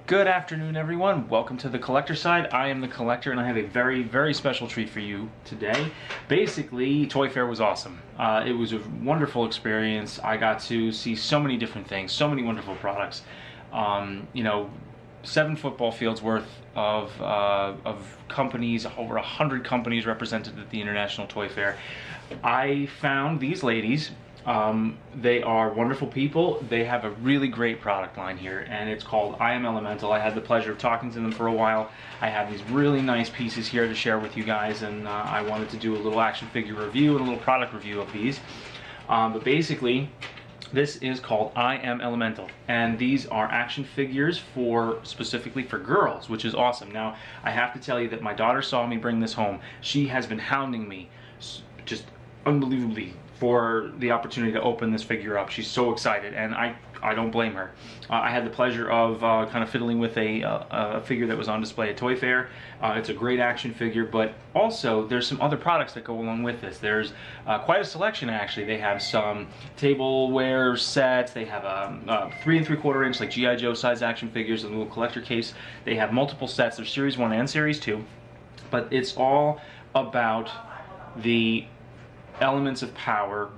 Good afternoon, everyone. Welcome to the Collector Side. I am the Collector, and I have a very, very special treat for you today. Basically, Toy Fair was awesome. It was a wonderful experience. I got to see so many different things, so many wonderful products. 7 football fields worth of companies, over 100 companies represented at the International Toy Fair. I found these ladies. They are wonderful people. They have a really great product line here, and it's called I Am Elemental. I had the pleasure of talking to them for a while. I have these really nice pieces here to share with you guys, and I wanted to do a little action figure review and a little product review of these. But basically, this is called I Am Elemental, and these are action figures specifically for girls, which is awesome. Now, I have to tell you that my daughter saw me bring this home. She has been hounding me just unbelievably for the opportunity to open this figure up. She's so excited, and I don't blame her. I had the pleasure of kind of fiddling with a figure that was on display at Toy Fair. It's a great action figure, but also there's some other products that go along with this. There's quite a selection, actually. They have some tableware sets. They have a 3 3/4 inch like G.I. Joe size action figures, a little collector case. They have multiple sets. There's Series 1 and Series 2, but it's all about the elements of power,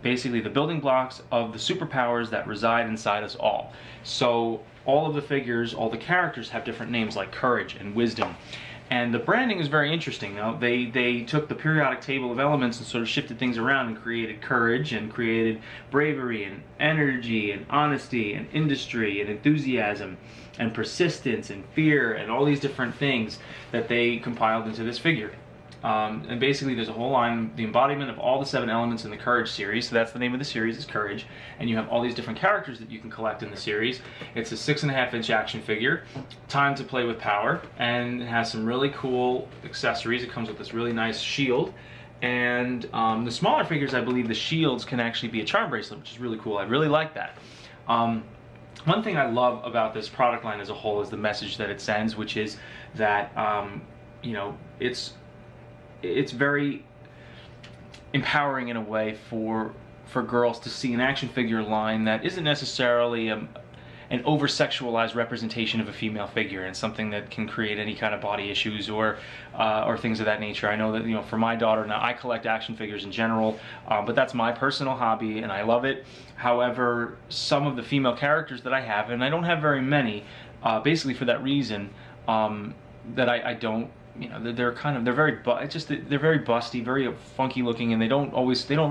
basically the building blocks of the superpowers that reside inside us all. So all of the figures, all the characters have different names like Courage and Wisdom. And the branding is very interesting. Now, they took the periodic table of elements and sort of shifted things around and created courage and created bravery and energy and honesty and industry and enthusiasm and persistence and fear and all these different things that they compiled into this figure. And basically there's a whole line, the embodiment of all the 7 elements in the Courage series. So that's the name of the series, is Courage. And you have all these different characters that you can collect in the series. It's a 6.5 inch action figure, time to play with power, and it has some really cool accessories. It comes with this really nice shield. And the smaller figures, I believe the shields can actually be a charm bracelet, which is really cool. I really like that. One thing I love about this product line as a whole is the message that it sends, which is that, it's very empowering in a way for girls to see an action figure line that isn't necessarily an over-sexualized representation of a female figure, and something that can create any kind of body issues or things of that nature. I know that, for my daughter, now I collect action figures in general, but that's my personal hobby and I love it. However, some of the female characters that I have, and I don't have very many, basically for that reason, that I don't. They're very busty, very funky looking, and they don't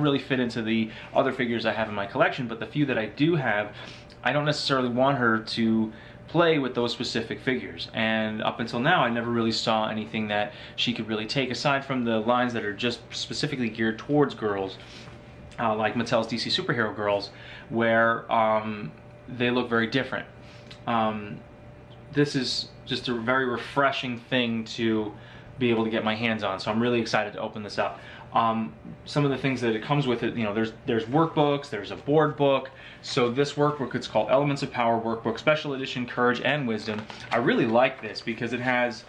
really fit into the other figures I have in my collection. But the few that I do have, I don't necessarily want her to play with those specific figures. And up until now, I never really saw anything that she could really take, aside from the lines that are just specifically geared towards girls, like Mattel's DC Superhero Girls, where they look very different. This is just a very refreshing thing to be able to get my hands on, so I'm really excited to open this up. Some of the things that it comes with it, there's workbooks, there's a board book. So this workbook, it's called Elements of Power Workbook, Special Edition, Courage and Wisdom. I really like this because it has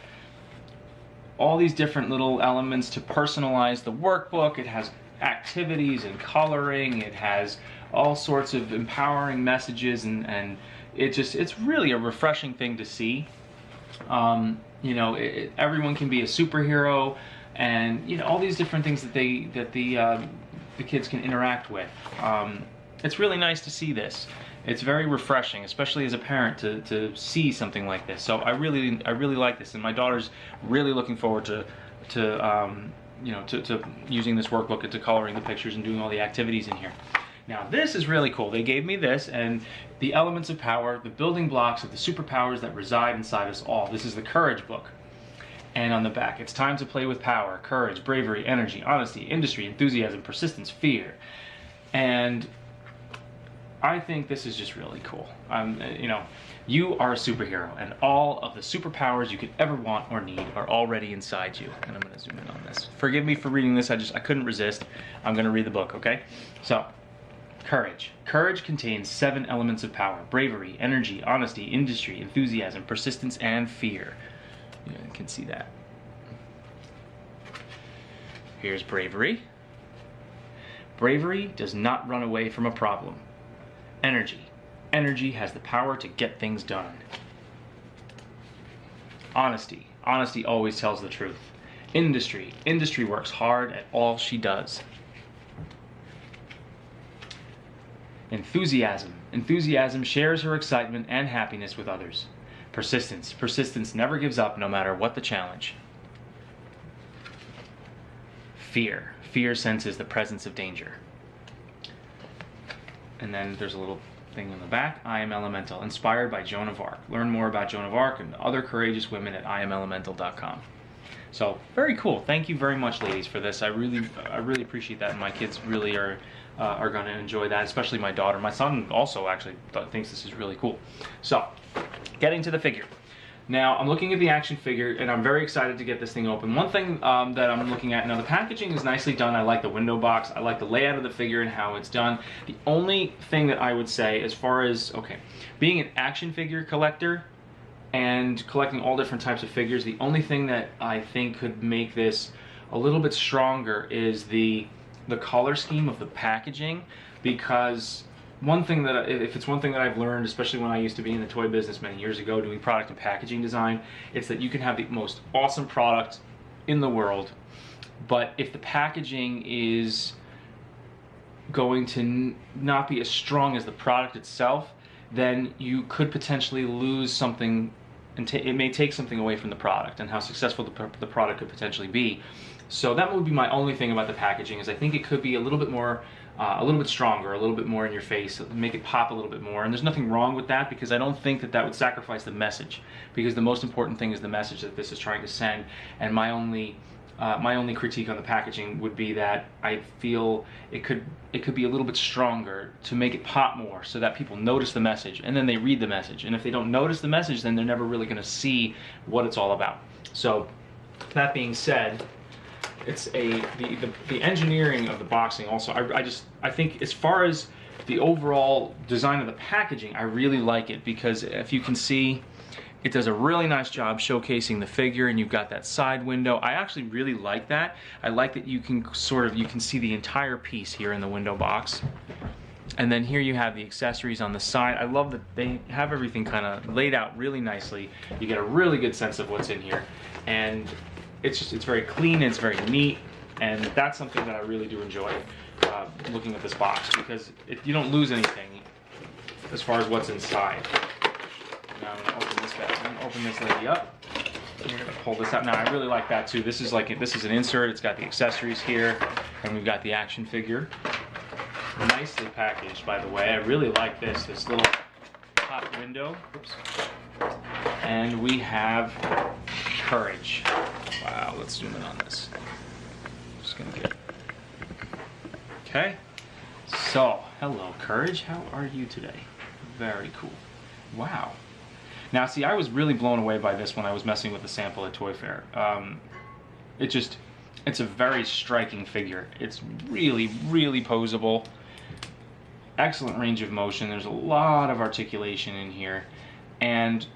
all these different little elements to personalize the workbook. It has activities and coloring. It has all sorts of empowering messages, and it's really a refreshing thing to see. Everyone can be a superhero, and all these different things that the kids can interact with. It's really nice to see this. It's very refreshing, especially as a parent, to see something like this. So I really like this, and my daughter's really looking forward to using this workbook and to coloring the pictures and doing all the activities in here. Now, this is really cool. They gave me this, and the elements of power, the building blocks of the superpowers that reside inside us all. This is the Courage book. And on the back, it's time to play with power, courage, bravery, energy, honesty, industry, enthusiasm, persistence, fear. And I think this is just really cool. You are a superhero, and all of the superpowers you could ever want or need are already inside you. And I'm going to zoom in on this. Forgive me for reading this. I couldn't resist. I'm going to read the book, okay? So, Courage. Courage contains 7 elements of power: bravery, energy, honesty, industry, enthusiasm, persistence, and fear. You can see that. Here's bravery. Bravery does not run away from a problem. Energy. Energy has the power to get things done. Honesty. Honesty always tells the truth. Industry. Industry works hard at all she does. Enthusiasm. Enthusiasm shares her excitement and happiness with others. Persistence. Persistence never gives up no matter what the challenge. Fear. Fear senses the presence of danger. And then there's a little thing on the back. I am Elemental, inspired by Joan of Arc. Learn more about Joan of Arc and other courageous women at iamelemental.com. So very cool. Thank you very much, ladies, for this. I really appreciate that, and my kids really are going to enjoy that, especially my daughter. My son also actually thinks this is really cool. So, getting to the figure. Now, I'm looking at the action figure, and I'm very excited to get this thing open. One thing that I'm looking at, now the packaging is nicely done. I like the window box. I like the layout of the figure and how it's done. The only thing that I would say as far as, okay, being an action figure collector and collecting all different types of figures, the only thing that I think could make this a little bit stronger is the color scheme of the packaging, because one thing that, if it's one thing that I've learned, especially when I used to be in the toy business many years ago doing product and packaging design, it's that you can have the most awesome product in the world, but if the packaging is going to not be as strong as the product itself, then you could potentially lose something, and it may take something away from the product and how successful the product could potentially be. So that would be my only thing about the packaging, is I think it could be a little bit more, a little bit stronger, a little bit more in your face, make it pop a little bit more. And there's nothing wrong with that, because I don't think that that would sacrifice the message, because the most important thing is the message that this is trying to send. And my only critique on the packaging would be that I feel it could be a little bit stronger to make it pop more, so that people notice the message and then they read the message. And if they don't notice the message, then they're never really going to see what it's all about. So that being said, it's the engineering of the boxing also. I think as far as the overall design of the packaging, I really like it, because if you can see, it does a really nice job showcasing the figure, and you've got that side window. I actually really like that. I like that you can you can see the entire piece here in the window box. And then here you have the accessories on the side. I love that they have everything kind of laid out really nicely. You get a really good sense of what's in here. And it's very clean, it's very neat, and that's something that I really do enjoy looking at this box, because you don't lose anything as far as what's inside. Now I'm going to open this guy. I'm going to open this lady up. We're going to pull this out. Now I really like that too. This is an insert. It's got the accessories here, and we've got the action figure. Nicely packaged, by the way. I really like this little top window. Oops. And we have Courage. Wow, let's zoom in on this. Just gonna get. Okay. So, hello, Courage. How are you today? Very cool. Wow. Now, see, I was really blown away by this when I was messing with the sample at Toy Fair. It's a very striking figure. It's really, really posable. Excellent range of motion. There's a lot of articulation in here. And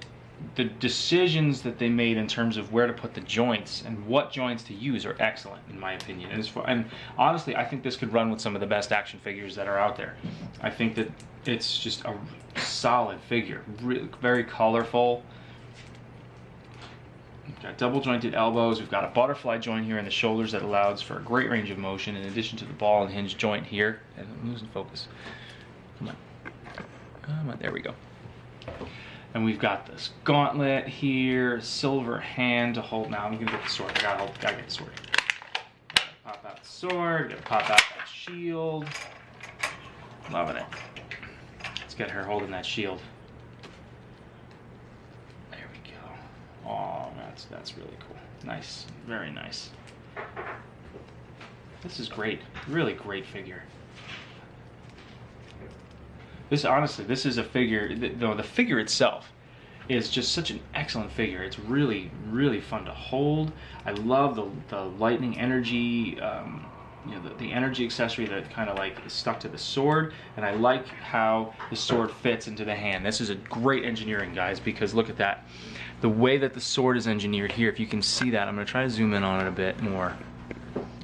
the decisions that they made in terms of where to put the joints and what joints to use are excellent, in my opinion. And honestly, I think this could run with some of the best action figures that are out there. I think that it's just a solid figure, really, very colorful. We've got double jointed elbows. We've got a butterfly joint here in the shoulders that allows for a great range of motion, in addition to the ball and hinge joint here. And I'm losing focus. Come on, there we go. And we've got this gauntlet here, silver hand to hold. Now I'm gonna get the sword. I gotta get the sword. Gotta pop out the sword. Gotta pop out that shield. Loving it. Let's get her holding that shield. There we go. Oh, that's really cool. Nice, very nice. This is great. Really great figure. This is a figure, the figure itself is just such an excellent figure. It's really, really fun to hold. I love the lightning energy, the energy accessory that kind of like is stuck to the sword, and I like how the sword fits into the hand. This is a great engineering, guys, because look at that. The way that the sword is engineered here, if you can see that, I'm going to try to zoom in on it a bit more.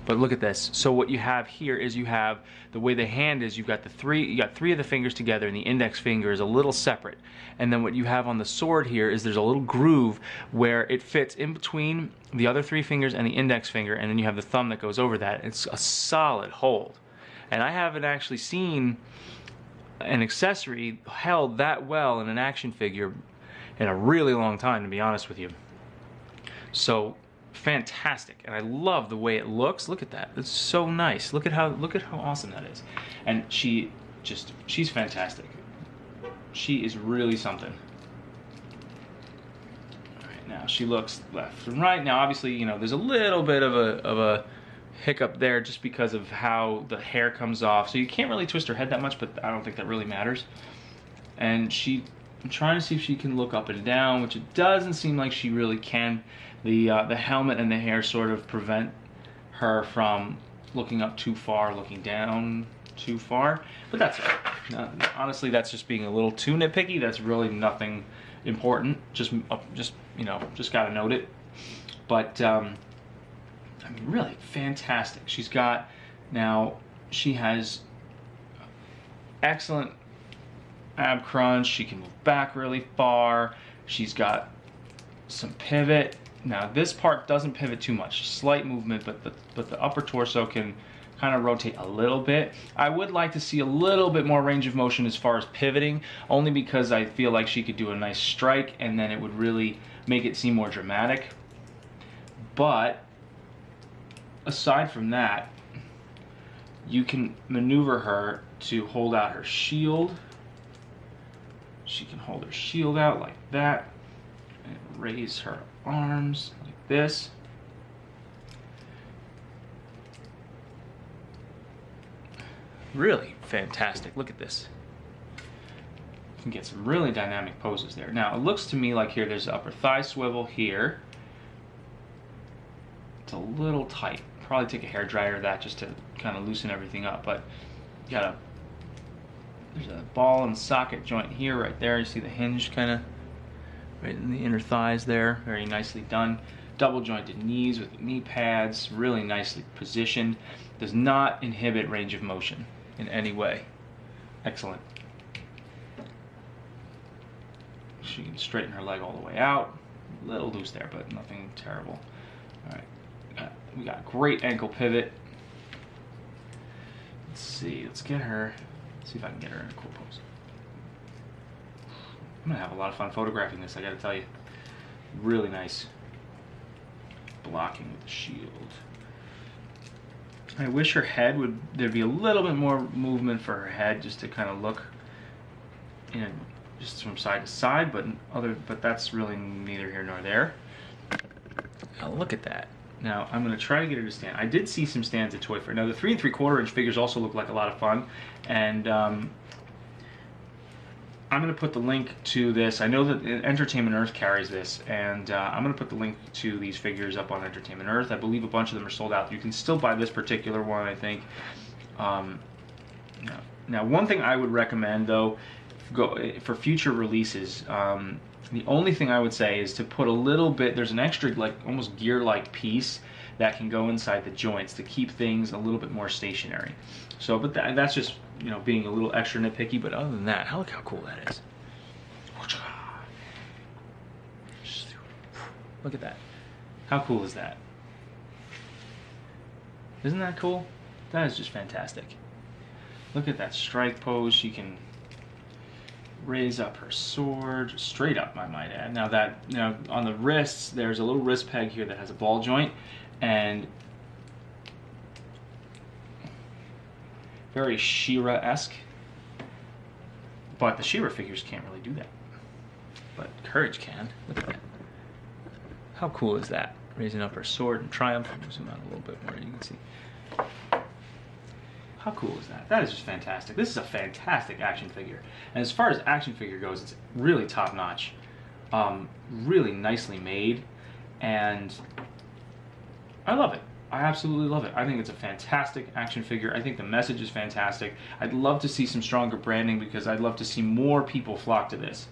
But look at this. So what you have here is you have the way the hand is. You got three of the fingers together, and the index finger is a little separate. And then what you have on the sword here is there's a little groove where it fits in between the other 3 fingers and the index finger, and then you have the thumb that goes over that. It's a solid hold. And I haven't actually seen an accessory held that well in an action figure in a really long time, to be honest with you. So fantastic, and I love the way it looks. Look at that. It's so nice. Look at how awesome that is. And she's fantastic. She is really something. All right, now she looks left and right. Now obviously, you know, there's a little bit of a hiccup there just because of how the hair comes off. So you can't really twist her head that much, but I don't think that really matters. And I'm trying to see if she can look up and down, which it doesn't seem like she really can. The helmet and the hair sort of prevent her from looking up too far, looking down too far, but that's all right. Honestly, that's just being a little too nitpicky. That's really nothing important. Just you know, just gotta note it. But I mean, really fantastic. She has excellent ab crunch. She can move back really far. She's got some pivot. Now this part doesn't pivot too much, slight movement, but the upper torso can kind of rotate a little bit. I would like to see a little bit more range of motion as far as pivoting, only because I feel like she could do a nice strike and then it would really make it seem more dramatic. But aside from that, you can maneuver her to hold out her shield. She can hold her shield out like that and raise her arms like this. Really fantastic. Look at this. You can get some really dynamic poses there. Now it looks to me like here there's an upper thigh swivel here. It's a little tight. Probably take a hair dryer of that just to kind of loosen everything up, but you got there's a ball and socket joint here, right there. You see the hinge kind of right in the inner thighs there. Very nicely done. Double jointed knees with knee pads, really nicely positioned. Does not inhibit range of motion in any way. Excellent. She can straighten her leg all the way out. A little loose there, but nothing terrible. All right, we got great ankle pivot. Let's see, let's get her. See if I can get her in a cool pose. I'm gonna have a lot of fun photographing this, I gotta tell you. Really nice. Blocking with the shield. I wish her head there'd be a little bit more movement for her head just to kind of look, you know, just from side to side, but that's really neither here nor there. Now look at that. Now I'm gonna try to get her to stand. I did see some stands at Toy Fair. Now the 3 3/4 inch figures also look like a lot of fun, and I'm going to put the link to this. I know that Entertainment Earth carries this, and I'm going to put the link to these figures up on Entertainment Earth. I believe a bunch of them are sold out. You can still buy this particular one, I think. Now, one thing I would recommend, though, for future releases, the only thing I would say is to put a little bit, there's an extra, like, almost gear-like piece that can go inside the joints to keep things a little bit more stationary. So, but that's just, you know, being a little extra nitpicky, but other than that, look how cool that is. Look at that. How cool is that? Isn't that cool? That is just fantastic. Look at that strike pose. She can raise up her sword, straight up, I might add. Now that, you know, on the wrists, there's a little wrist peg here that has a ball joint, and very She-Ra-esque, but the She-Ra figures can't really do that. But Courage can. Look at that. How cool is that? Raising up her sword in triumph. Zoom out a little bit more, you can see. How cool is that? That is just fantastic. This is a fantastic action figure. And as far as action figure goes, it's really top notch. Really nicely made. And I love it. I absolutely love it. I think it's a fantastic action figure. I think the message is fantastic. I'd love to see some stronger branding because I'd love to see more people flock to this.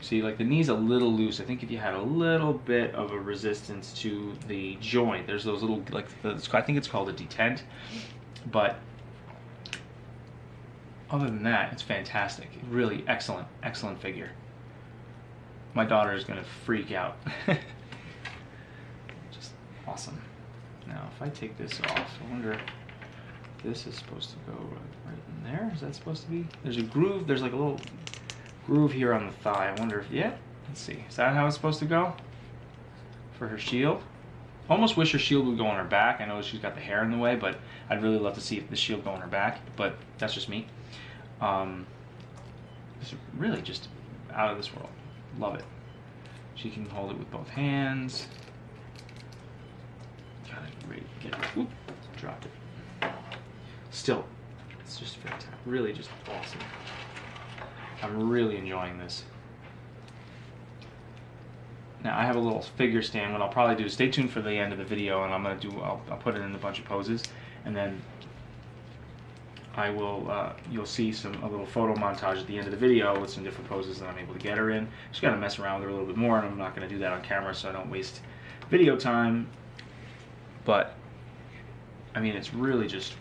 See See, like the knee's a little loose. I think if you had a little bit of a resistance to the joint, there's those little, like, I think it's called a detent, but other than that, it's fantastic. Really excellent, excellent figure. My daughter is gonna freak out. Just awesome. Now, if I take this off, I wonder if this is supposed to go right in there. Is that supposed to be? There's a groove, there's like a little groove here on the thigh. I wonder if, yeah, let's see. Is that how it's supposed to go? For her shield? Almost wish her shield would go on her back. I know she's got the hair in the way, but I'd really love to see the shield go on her back, but that's just me. It's really just out of this world. Love it. She can hold it with both hands. Got it, great. Get it. Oop, dropped it. Still, it's just fantastic. Really just awesome. I'm really enjoying this. Now I have a little figure stand. What I'll probably do is stay tuned for the end of the video, and I'll put it in a bunch of poses, and then I will you'll see a little photo montage at the end of the video with some different poses that I'm able to get her in. Just got to mess around with her a little bit more, and I'm not going to do that on camera so I don't waste video time. But I mean, it's really just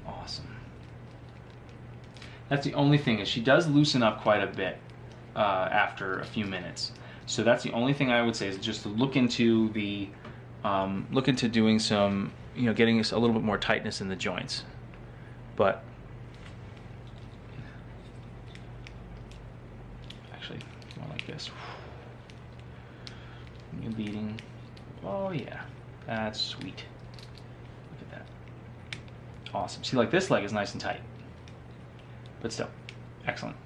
awesome. That's the only thing, is she does loosen up quite a bit after a few minutes. So that's the only thing I would say, is just to look into the doing some, getting us a little bit more tightness in the joints. But actually, more like this. You're beating. Oh yeah, that's sweet. Look at that. Awesome. See, like this leg is nice and tight, but still, excellent.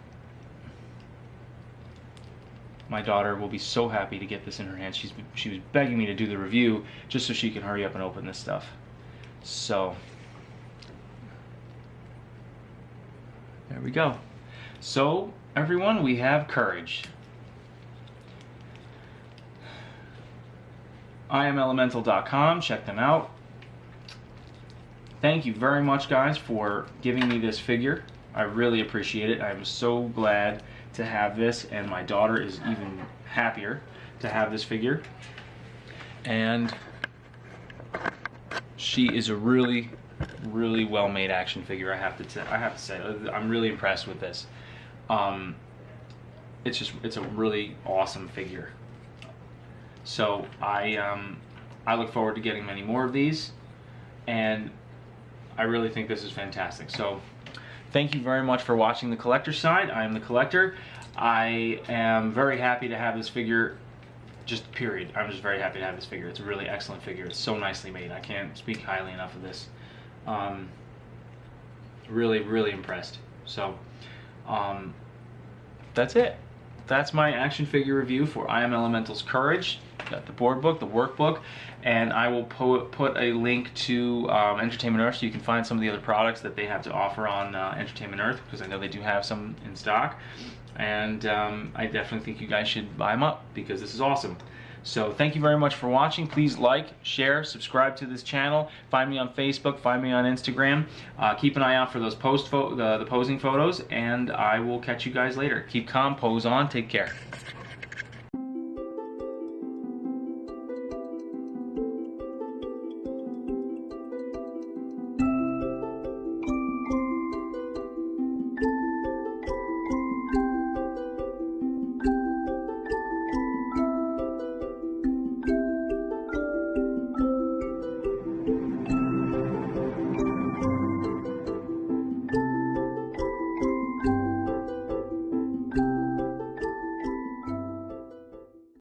My daughter will be so happy to get this in her hands. She was begging me to do the review just so she can hurry up and open this stuff. So there we go. So everyone, we have Courage. IamElemental.com. Check them out. Thank you very much, guys, for giving me this figure. I really appreciate it. I'm so glad to have this, and my daughter is even happier to have this figure. And she is a really, really well-made action figure. I have to say, I'm really impressed with this. It's a really awesome figure. So I look forward to getting many more of these, and I really think this is fantastic. So thank you very much for watching The Collector Side. I am The Collector. I am very happy to have this figure, just period. I'm just very happy to have this figure. It's a really excellent figure. It's so nicely made. I can't speak highly enough of this. Really, really impressed. So that's it. That's my action figure review for I Am Elemental's Courage. Got the board book, the workbook, and I will put a link to Entertainment Earth so you can find some of the other products that they have to offer on Entertainment Earth, because I know they do have some in stock. And I definitely think you guys should buy them up, because this is awesome. So thank you very much for watching. Please like, share, subscribe to this channel. Find me on Facebook, find me on Instagram. Keep an eye out for those the posing photos, and I will catch you guys later. Keep calm, pose on, take care.